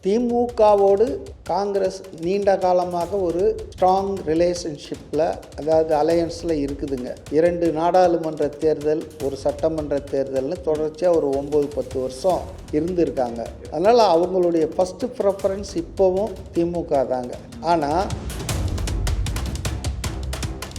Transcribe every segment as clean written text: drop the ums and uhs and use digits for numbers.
திமுகவோடு காங்கிரஸ் நீண்ட காலமாக ஒரு ஸ்ட்ராங் ரிலேஷன்ஷிப்பில், அதாவது அலையன்ஸில் இருக்குதுங்க. 2 நாடாளுமன்ற தேர்தல், ஒரு சட்டமன்ற தேர்தல்னு தொடர்ச்சியாக ஒரு 9-10 வருஷம் இருந்திருக்காங்க. அதனால் அவங்களுடைய ஃபஸ்ட்டு ப்ரெஃபரன்ஸ் இப்போவும் திமுக தாங்க. ஆனால்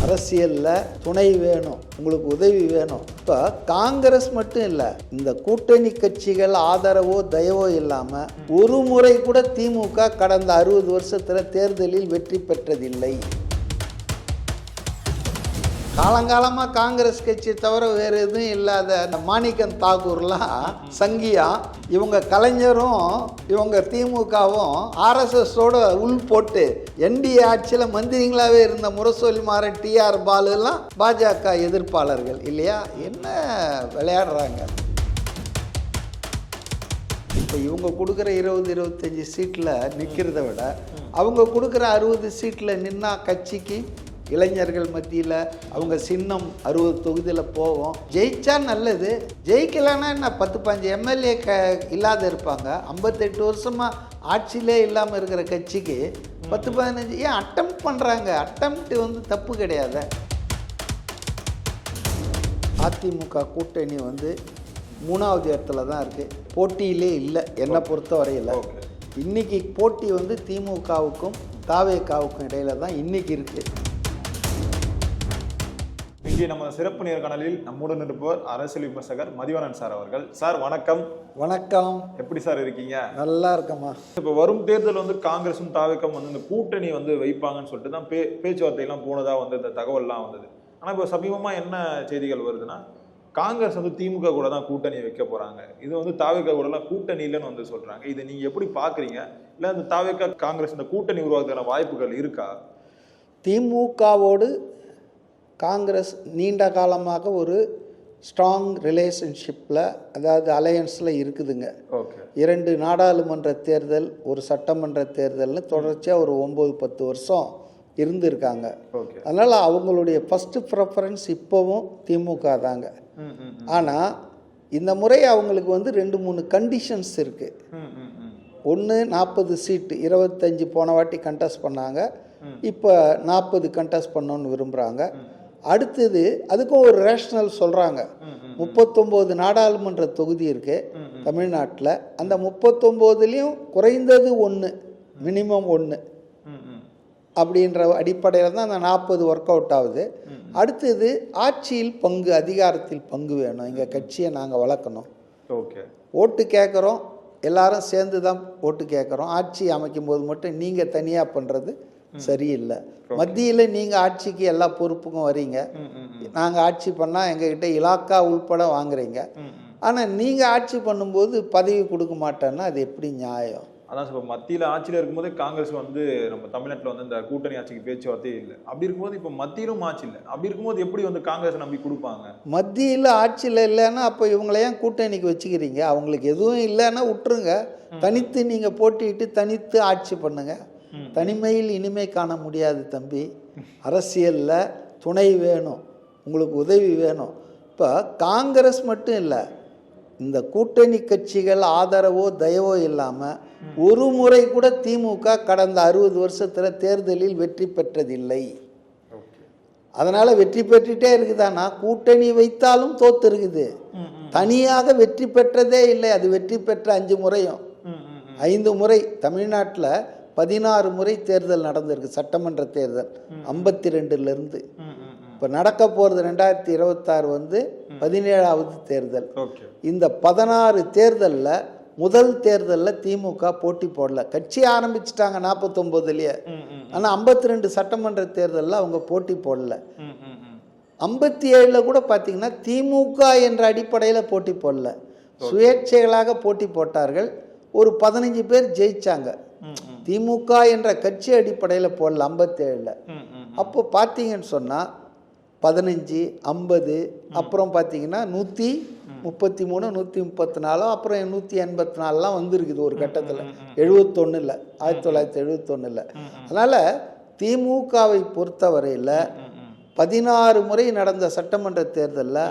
அரசியலில் துணை வேணும், உங்களுக்கு உதவி வேணும். இப்போ காங்கிரஸ் மட்டும் இல்லை, இந்த கூட்டணி கட்சிகள் ஆதரவோ தயவோ இல்லாமல் ஒரு முறை கூட திமுக கடந்த 60 வருஷத்தில் தேர்தலில் வெற்றி பெற்றதில்லை. காலங்காலமாக காங்கிரஸ் கட்சி தவிர வேறு எதுவும் இல்லாத அந்த மாணிக்கம் தாக்கூர்லாம் சங்கியா, இவங்க கலைஞரும் இவங்க திமுகவும் ஆர்எஸ்எஸோட உள் போட்டு என்டிஏ ஆட்சியில் மந்திரிங்களாகவே இருந்த முரசொலிமாறன், டிஆர் பாலுலாம் பாஜக எதிர்ப்பாளர்கள் இல்லையா? என்ன விளையாடுறாங்க? இப்போ இவங்க கொடுக்குற 20-25 சீட்டில் நிற்கிறத விட அவங்க கொடுக்குற 60 சீட்டில் நின்னா கட்சிக்கு இளைஞர்கள் மத்தியில் அவங்க சின்னம் 60 தொகுதியில் போவோம். ஜெயிச்சா நல்லது, ஜெயிக்கலைன்னா என்ன 10-15 எம்எல்ஏ இல்லாத இருப்பாங்க. 58 வருஷமாக ஆட்சியிலே இல்லாமல் இருக்கிற கட்சிக்கு 10-15 ஏன் அட்டெம்ப்ட் பண்ணுறாங்க? அட்டெம்ப்ட் தப்பு கிடையாது. அதிமுக கூட்டணி 3வது இடத்துல தான் இருக்குது, போட்டியிலே இல்லை என்னை பொறுத்த வரையில். இன்றைக்கி போட்டி திமுகவுக்கும் தாவேகாவுக்கும் இடையில தான் இன்றைக்கி இருக்குது. இங்கே நம்ம சிறப்பு நேர்காணலில் நம்முடன் இருப்பவர் அரசியல் விமர்சகர் மதிவாணன் சார் அவர்கள். சார் வணக்கம். வணக்கம். எப்படி சார் இருக்கீங்க? நல்லா இருக்கமா. இப்போ வரும் தேர்தல் காங்கிரஸும் தாவேக்கும் இந்த கூட்டணி வைப்பாங்கன்னு சொல்லிட்டு தான் பேச்சுவார்த்தையெல்லாம் போனதா இந்த தகவல்லாம் வந்தது. ஆனால் இப்போ சமீபமாக என்ன செய்திகள் வருதுன்னா, காங்கிரஸ் திமுக கூட தான் கூட்டணி வைக்க போறாங்க, இது தாவேகா கூடலாம் கூட்டணி இல்லைன்னு சொல்றாங்க. இதை நீங்க எப்படி பாக்குறீங்க? இல்லை இந்த தாவேகா காங்கிரஸ் இந்த கூட்டணி உருவாக்குற வாய்ப்புகள் இருக்கா? திமுகவோடு காங்கிரஸ் நீண்ட காலமாக ஒரு ஸ்ட்ராங் ரிலேஷன்ஷிப்பில், அதாவது அலையன்ஸில் இருக்குதுங்க. 2 நாடாளுமன்ற தேர்தல், ஒரு சட்டமன்ற தேர்தல்னு தொடர்ச்சியாக ஒரு 9-10 வருஷம் இருந்திருக்காங்க. அதனால் அவங்களுடைய ஃபஸ்ட்டு ப்ரெஃபரன்ஸ் இப்போவும் திமுக தாங்க. ஆனால் இந்த முறை அவங்களுக்கு 2-3 கண்டிஷன்ஸ் இருக்குது. ஒன்று 40 சீட்டு, 25 போன வாட்டி கண்டெஸ்ட் பண்ணாங்க, இப்போ 40 கண்டெஸ்ட் பண்ணணுன்னு விரும்புகிறாங்க. அடுத்தது அதுக்கும் ஒரு ரேஷனல் சொல்கிறாங்க. 39 நாடாளுமன்ற தொகுதி இருக்குது தமிழ்நாட்டில். அந்த 39லையும் குறைந்தது 1, மினிமம் 1 அப்படின்ற அடிப்படையில் தான் அந்த 40 ஒர்க் அவுட் ஆகுது. அடுத்தது ஆட்சியில் பங்கு, அதிகாரத்தில் பங்கு வேணும். எங்கள் கட்சியை நாங்கள் வளர்க்கணும். ஓட்டு கேட்குறோம், எல்லாரும் சேர்ந்து தான் ஓட்டு கேட்குறோம். ஆட்சி அமைக்கும் போது மட்டும் நீங்கள் தனியாக பண்ணுறது சரியில்லை. மத்தியில் நீங்கள் ஆட்சிக்கு எல்லா பொறுப்புக்கும் வரீங்க, நாங்கள் ஆட்சி பண்ணால் எங்ககிட்ட இலாக்கா உள்பட வாங்குறீங்க. ஆனால் நீங்கள் ஆட்சி பண்ணும்போது பதவி கொடுக்க மாட்டேன்னா அது எப்படி நியாயம்? அதான் இப்போ மத்தியில் ஆட்சியில் இருக்கும்போது காங்கிரஸ் நம்ம தமிழ்நாட்டில் இந்த கூட்டணி ஆட்சிக்கு பேச்சுவார்த்தையே இல்லை. அப்படி இருக்கும்போது இப்போ மத்தியிலும் ஆட்சி இல்லை. அப்படி இருக்கும்போது எப்படி காங்கிரஸ் நம்பி கொடுப்பாங்க? மத்தியில் ஆட்சியில் இல்லைன்னா அப்போ இவங்கள ஏன் கூட்டணிக்கு வச்சுக்கிறீங்க? அவங்களுக்கு எதுவும் இல்லைன்னா விட்டுருங்க, தனித்து நீங்கள் போட்டிட்டு தனித்து ஆட்சி பண்ணுங்க. தனிமையில் இனிமை காண முடியாது தம்பி. அரசியலில் துணை வேணும், உங்களுக்கு உதவி வேணும். இப்போ காங்கிரஸ் மட்டும் இல்லை, இந்த கூட்டணி கட்சிகள் ஆதரவோ தயவோ இல்லாமல் ஒரு முறை கூட திமுக கடந்த 60 வருஷத்தில் தேர்தலில் வெற்றி பெற்றதில்லை. அதனால் வெற்றி பெற்றுட்டே இருக்குதானா? கூட்டணி வைத்தாலும் தோத்து இருக்குது. தனியாக வெற்றி பெற்றதே இல்லை. அது வெற்றி பெற்ற 5 முறையும் 5 முறை தமிழ்நாட்டில் 16 முறை தேர்தல் நடந்திருக்கு, சட்டமன்ற தேர்தல் 52லேருந்து. இப்போ நடக்க போகிறது 2026 17வது தேர்தல். இந்த 16 தேர்தலில் முதல் தேர்தலில் திமுக போட்டி போடல. கட்சி ஆரம்பிச்சிட்டாங்க 49லேயே, ஆனால் 52 சட்டமன்ற தேர்தலில் அவங்க போட்டி போடல. 57ல் கூட பார்த்தீங்கன்னா திமுக என்ற அடிப்படையில் போட்டி போடல, சுயேட்சைகளாக போட்டி போட்டார்கள். ஒரு 15 பேர் ஜெயிச்சாங்க. திமுக என்ற கட்சி அடிப்படையில் போடல 57ல். அப்போ பார்த்தீங்கன்னு சொன்னால் 15, 50, அப்புறம் பார்த்தீங்கன்னா 133, 134, அப்புறம் 184லாம் வந்திருக்குது ஒரு கட்டத்தில். 71ல் 1971ல். அதனால் திமுகவை பொறுத்தவரையில் 16 முறை நடந்த சட்டமன்ற தேர்தலில்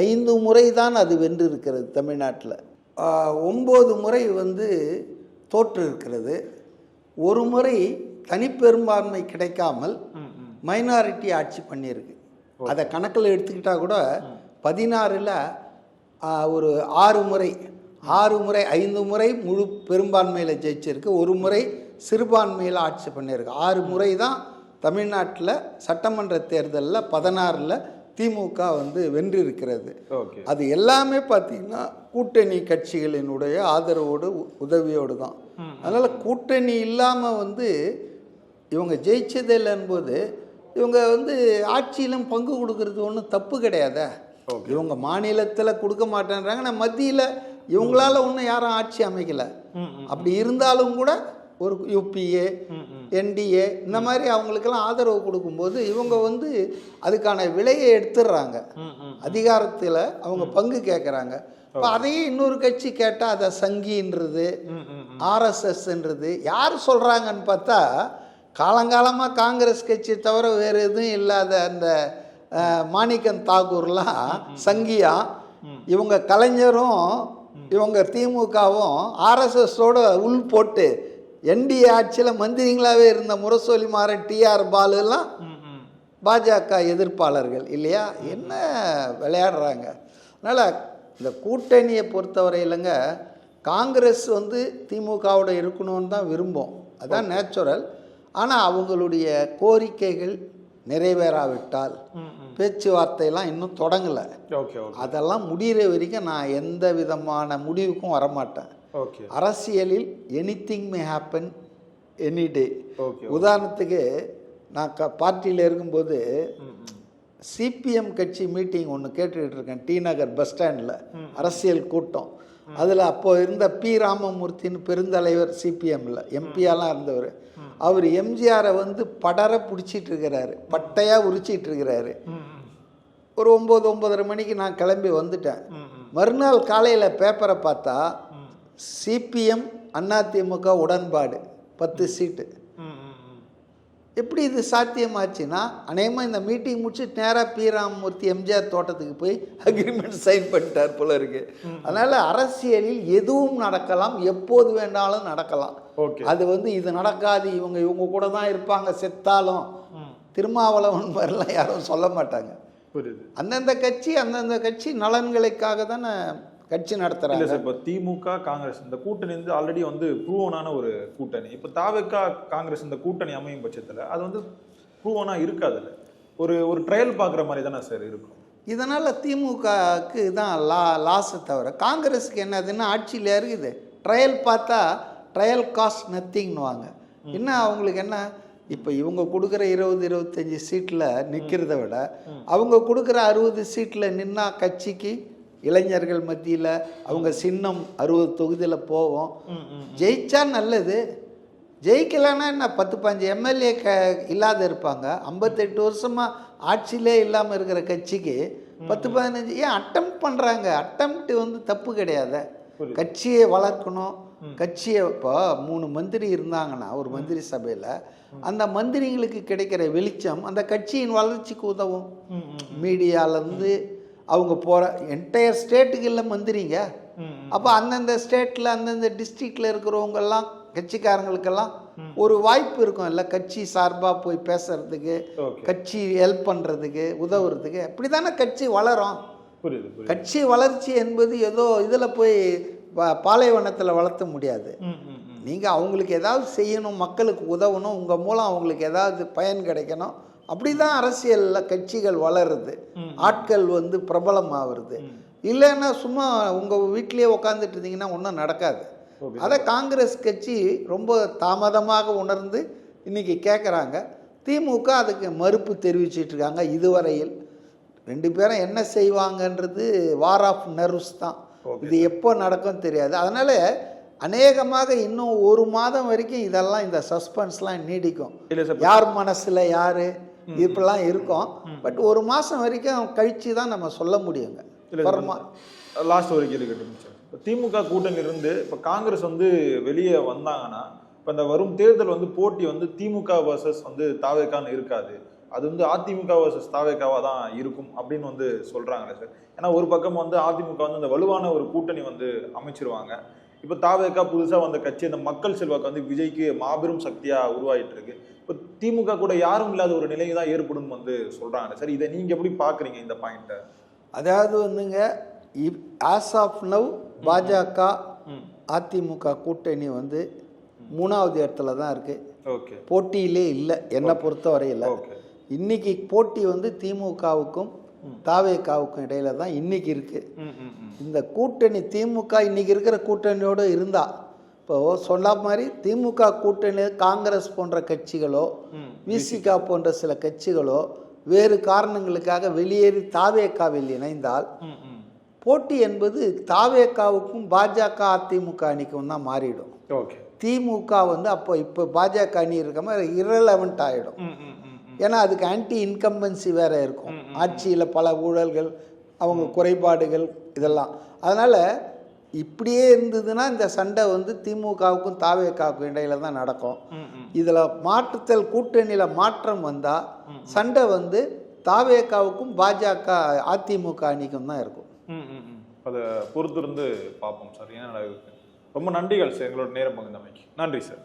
5 முறை தான் அது வென்று இருக்கிறது தமிழ்நாட்டில். 9 முறை தோற்று இருக்கிறது. ஒரு முறை தனிப்பெரும்பான்மை கிடைக்காமல் மைனாரிட்டி ஆட்சி பண்ணியிருக்கு. அதை கணக்கில் எடுத்துக்கிட்டா கூட 16ல் ஒரு 6 முறை 5 முறை முழு பெரும்பான்மையில் ஜெயிச்சிருக்கு, ஒரு முறை சிறுபான்மையில் ஆட்சி பண்ணியிருக்கு. 6 முறை தான் தமிழ்நாட்டில் சட்டமன்ற தேர்தலில் 16ல் திமுக வந்து வென்றிருக்கிறது. அது எல்லாமே பார்த்திங்கன்னா கூட்டணி கட்சிகளினுடைய ஆதரவோடு உதவியோடு தான். அதனால் கூட்டணி இல்லாமல் வந்து இவங்க ஜெயிச்சதில்லை என்பது இவங்க வந்து ஆட்சியிலும் பங்கு கொடுக்கறது ஒன்றும் தப்பு கிடையாதா? இவங்க மாநிலத்தில் கொடுக்க மாட்டேன்றாங்க, நான் மத்தியில் இவங்களால ஒன்றும் யாரும் ஆட்சி அமைக்கலை. அப்படி இருந்தாலும் கூட ஒரு யூபிஏ என்டிஏ இந்த மாதிரி அவங்களுக்கெல்லாம் ஆதரவு கொடுக்கும்போது இவங்க வந்து அதுக்கான விலையை எடுத்துடுறாங்க, அதிகாரத்தில் அவங்க பங்கு கேட்குறாங்க. இப்போ அதையே இன்னொரு கட்சி கேட்டால் அதை சங்கின்றது ஆர்எஸ்எஸ்ன்றது யார் சொல்கிறாங்கன்னு பார்த்தா காலங்காலமாக காங்கிரஸ் கட்சி தவிர வேறு எதுவும் இல்லாத அந்த மாணிக்கம் தாக்கூர்லாம் சங்கியா, இவங்க கலைஞரும் இவங்க திமுகவும் ஆர்எஸ்எஸோட உள் போட்டு என்டிஏ ஆட்சியில் மந்திரிங்களாகவே இருந்த முரசொலி மாறன் டிஆர் பாலுலாம் பாஜக எதிர்ப்பாளர்கள் இல்லையா? என்ன விளையாடுறாங்க? அதனால் இந்த கூட்டணியை பொறுத்தவரையிலங்க காங்கிரஸ் வந்து திமுகவோட இருக்கணும்னு தான் விரும்பும், அதான் நேச்சுரல். ஆனால் அவங்களுடைய கோரிக்கைகள் நிறைவேறாவிட்டால் பேச்சுவார்த்தையெல்லாம் இன்னும் தொடங்கலை. அதெல்லாம் முடிகிற வரைக்கும் நான் எந்த விதமான முடிவுக்கும் வரமாட்டேன். அரசியலில் anything may happen any day. உதாரணத்துக்கு நான் பார்ட்டியில் இருக்கும்போது சிபிஎம் கட்சி மீட்டிங் ஒன்று கேட்டுக்கிட்டு இருக்கேன் டி நகர் பஸ் ஸ்டாண்டில், அரசியல் கூட்டம். அதில் அப்போ இருந்த பி ராமமூர்த்தின்னு பெருந்தலைவர் சிபிஎம்மில் எம்பியாலாம் இருந்தவர், அவர் எம்ஜிஆரை வந்து படர பிடிச்சிட்டு இருக்கிறாரு, பட்டையாக உரிச்சிட்டு இருக்கிறாரு. ஒரு 9-9:30 மணிக்கு நான் கிளம்பி வந்துட்டேன். மறுநாள் காலையில் பேப்பரை பார்த்தா சிபிஎம் அதிமுக உடன்பாடு 10 சீட்டு. எப்படி இது சாத்தியமாச்சுன்னா அநேகமாக இந்த மீட்டிங் முடிச்சுட்டு நேராக பி ராமமூர்த்தி எம்ஜிஆர் தோட்டத்துக்கு போய் அக்ரிமெண்ட் சைன் பண்ணிட்டார் போல இருக்கு. அதனால் அரசியலில் எதுவும் நடக்கலாம், எப்போது வேண்டாலும் நடக்கலாம். அது வந்து இது நடக்காது, இவங்க கூட தான் இருப்பாங்க செத்தாலும், திருமாவளவன் மாதிரிலாம் யாரும் சொல்ல மாட்டாங்க. அந்தந்த கட்சி நலன்களுக்காக தானே கட்சி நடத்துறாங்க. இப்போ திமுக காங்கிரஸ் இந்த கூட்டணி வந்து ஆல்ரெடி வந்து ப்ரூவனான ஒரு கூட்டணி. இப்போ தாவேக்கா காங்கிரஸ் இந்த கூட்டணி அமையும் பட்சத்தில் அது வந்து ப்ரூவனா இருக்காதுல்ல, ஒரு ட்ரையல் பார்க்குற மாதிரி தானே சார் இருக்கும். இதனால் திமுகவுக்கு தான் லாஸை தவிர காங்கிரஸுக்கு என்னதுன்னா ஆட்சியில் இருக்குது. ட்ரையல் பார்த்தா ட்ரையல் காஸ்ட் நத்திங்னுவாங்க. என்ன அவங்களுக்கு என்ன, இப்போ இவங்க கொடுக்குற 20-25 சீட்டில் நிற்கிறத விட அவங்க கொடுக்குற 60 சீட்டில் நின்னா கட்சிக்கு இளைஞர்கள் மத்தியில் அவங்க சின்னம் 60 தொகுதியில் போவோம். ஜெயிச்சா நல்லது, ஜெயிக்கலைன்னா என்ன 10-15 எம்எல்ஏ இல்லாத இருப்பாங்க. 58 வருஷமாக ஆட்சியிலே இல்லாமல் இருக்கிற கட்சிக்கு 10-15 ஏன் அட்டெம்ப்ட் பண்ணுறாங்க? அட்டெம்ப்ட் வந்து தப்பு கிடையாது. கட்சியை வளர்க்கணும். கட்சியை இப்போ 3 மந்திரி இருந்தாங்கன்னா ஒரு மந்திரி சபையில் அந்த மந்திரிங்களுக்கு கிடைக்கிற வெளிச்சம் அந்த கட்சியின் வளர்ச்சிக்கு உதவும். மீடியாவிலேருந்து அவங்க போகிற என்டையர் ஸ்டேட்டுக்கு இல்லை மந்திரிங்க. அப்போ அந்தந்த ஸ்டேட்டில் அந்தந்த டிஸ்ட்ரிக்டில் இருக்கிறவங்கெல்லாம் கட்சிக்காரங்களுக்கெல்லாம் ஒரு வாய்ப்பு இருக்கும் இல்லை கட்சி சார்பாக போய் பேசுறதுக்கு, கட்சி ஹெல்ப் பண்ணுறதுக்கு, உதவுறதுக்கு. அப்படி தானே கட்சி வளரும். கட்சி வளர்ச்சி என்பது ஏதோ இதில் போய் பாலைவனத்தில் வளர்த்த முடியாது. நீங்கள் அவங்களுக்கு ஏதாவது செய்யணும், மக்களுக்கு உதவணும், உங்கள் மூலம் அவங்களுக்கு ஏதாவது பயன் கிடைக்கணும். அப்படி தான் அரசியலில் கட்சிகள் வளருது, ஆட்கள் வந்து பிரபலமாகிறது. இல்லைன்னா சும்மா உங்கள் வீட்டிலேயே உட்காந்துட்டு இருந்தீங்கன்னா ஒன்றும் நடக்காது. அதை காங்கிரஸ் கட்சி ரொம்ப தாமதமாக உணர்ந்து இன்றைக்கி கேட்குறாங்க. திமுக அதுக்கு மறுப்பு தெரிவிச்சிட்ருக்காங்க. இதுவரையில் 2 பேரும் என்ன செய்வாங்கன்றது வார் ஆஃப் நர்வ்ஸ் தான். இது எப்போ நடக்கும் தெரியாது. அதனால் அநேகமாக இன்னும் 1 மாதம் வரைக்கும் இதெல்லாம் இந்த சஸ்பென்ஸ்லாம் நீடிக்கும். யார் மனசில் யார் இப்பெல்லாம் இருக்கும். பட் 1 மாதம் வரைக்கும் கழித்து தான் நம்ம சொல்ல முடியுங்க. லாஸ்ட் ஒரு கேள்வி கேட்டு திமுக கூட்டணியிலிருந்து இப்போ காங்கிரஸ் வந்து வெளியே வந்தாங்கன்னா இப்போ இந்த வரும் தேர்தல் வந்து போட்டி வந்து திமுக வர்சஸ் வந்து தாவேக்கான்னு இருக்காது, அது வந்து அதிமுக வர்சஸ் தாவேக்காவாக தான் இருக்கும் அப்படின்னு வந்து சொல்கிறாங்களே சார். ஏன்னா ஒரு பக்கம் வந்து அதிமுக வந்து இந்த வலுவான ஒரு கூட்டணி வந்து அமைச்சிருவாங்க, இப்போ தாவேக்கா புதுசா வந்த கட்சி அந்த மக்கள் செல்வாக்கு வந்து விஜய்க்கு மாபெரும் சக்தியா உருவாயிட்டு இருக்கு. இப்போ திமுக கூட யாரும் இல்லாத ஒரு நிலை தான் ஏற்படும் வந்து சொல்றாங்க. சரி, இதை நீங்க எப்படி பாக்குறீங்க இந்த பாயிண்ட்டை? அதாவது வந்துங்க, ஆஸ் ஆஃப் நவ் பாஜக அதிமுக கூட்டணி வந்து 3வது இடத்துல தான் இருக்கு. ஓகே. போட்டியிலே இல்லை என்னை பொறுத்தவரையில். இன்னைக்கு போட்டி வந்து திமுகவுக்கும் தாவேக்காவுக்கும் இடையில தான் இன்னைக்கு இருக்கு. இந்த கூட்டணி திமுக இன்னைக்கு இருக்கிற கூட்டணியோடு இருந்தா, இப்போ சொன்ன மாதிரி திமுக கூட்டணி காங்கிரஸ் போன்ற கட்சிகளோ விசிகா போன்ற சில கட்சிகளோ வேறு காரணங்களுக்காக வெளியேறி தாவேக்காவில் இணைந்தால் போட்டி என்பது தாவேக்காவுக்கும் பாஜக அதிமுக அணிக்கும் தான் மாறிடும். திமுக வந்து அப்போ இப்போ பாஜக அணி இருக்க மாதிரி இரலவெண்ட் ஆகிடும். ஏன்னா அதுக்கு ஆன்டி இன்கம்பன்சி வேற இருக்கும். ஆட்சியில் பல ஊழல்கள், அவங்க குறைபாடுகள் இதெல்லாம். அதனால் இப்படியே இருந்ததுன்னா இந்த சண்டை வந்து திமுகவுக்கும் தாவேக்காவுக்கும் இடையில தான் நடக்கும். இதில் மாற்றுத்தல் கூட்டணியில் மாற்றம் வந்தால் சண்டை வந்து தாவேக்காவுக்கும் பாஜக அதிமுக அணிக்கும் தான் இருக்கும். அதை பொறுத்திருந்து பார்ப்போம் சார். ஏன்னா ரொம்ப நன்றிகள் சார் எங்களோட நேரம் பகிர்ந்தமைக்கு. நன்றி சார்.